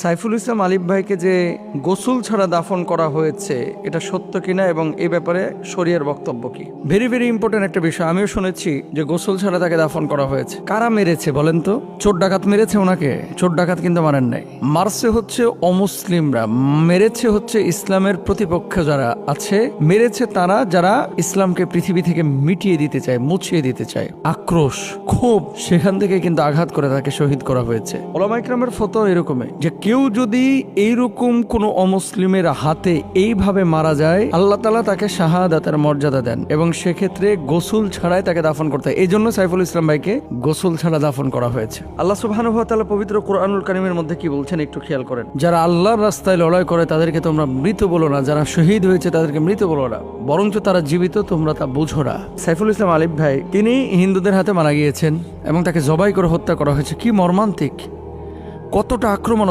সাইফুল ইসলাম আলিফ ভাইকে যে গোসল ছাড়া দাফন করা হয়েছে এটা সত্য কিনা এবং এই ব্যাপারে শরিয়ার বক্তব্য কি? ভেরি ভেরি ইম্পর্টেন্ট একটা বিষয়। আমিও শুনেছি যে গোসল ছাড়া তাকে দাফন করা হয়েছে। কারা মেরেছে বলেন তো? চোর ডাকাত মেরেছে ওনাকে? চোর ডাকাত কিন্তু মারেন নাই। মারছে হচ্ছে অমুসলিমরা, মেরেছে হচ্ছে ইসলামের প্রতিপক্ষ যারা আছে, মেরেছে তারা যারা ইসলামকে পৃথিবী থেকে মিটিয়ে দিতে চায়, মুছিয়ে দিতে চায়। আক্রোশ, ক্ষোভ, সেখান থেকে কিন্তু আঘাত করে তাকে শহীদ করা হয়েছে। ওলামা ইকরামের ফতোয়া এরকমই যে কেউ যদি এইরকম কোন অমুসলিমের হাতে এইভাবে মারা যায়, আল্লাহ তাআলা তাকে শাহাদাতের মর্যাদা দেন এবং সেক্ষেত্রে গোসল ছাড়াই তাকে দাফন করতে হয়। এই জন্য সাইফুল ইসলাম ভাইকে গোসল ছাড়া দাফন করা হয়েছে। আল্লাহ সুবহানাহু ওয়া তাআলা পবিত্র কোরআনুল কারীমের মধ্যে কি বলছেন একটু খেয়াল করেন। যারা আল্লাহর রাস্তায় লড়াই করে তাদেরকে তোমরা মৃত বলো না, যারা শহীদ হয়েছে তাদেরকে মৃত বলো না, বরঞ্চ তারা জীবিত, তোমরা তা বুঝো না। সাইফুল ইসলাম আলিফ ভাই তিনি হিন্দুদের হাতে মারা গিয়েছেন এবং তাকে জবাই করে হত্যা করা হয়েছে। কি মর্মান্তিক, কতটা আক্রমণ!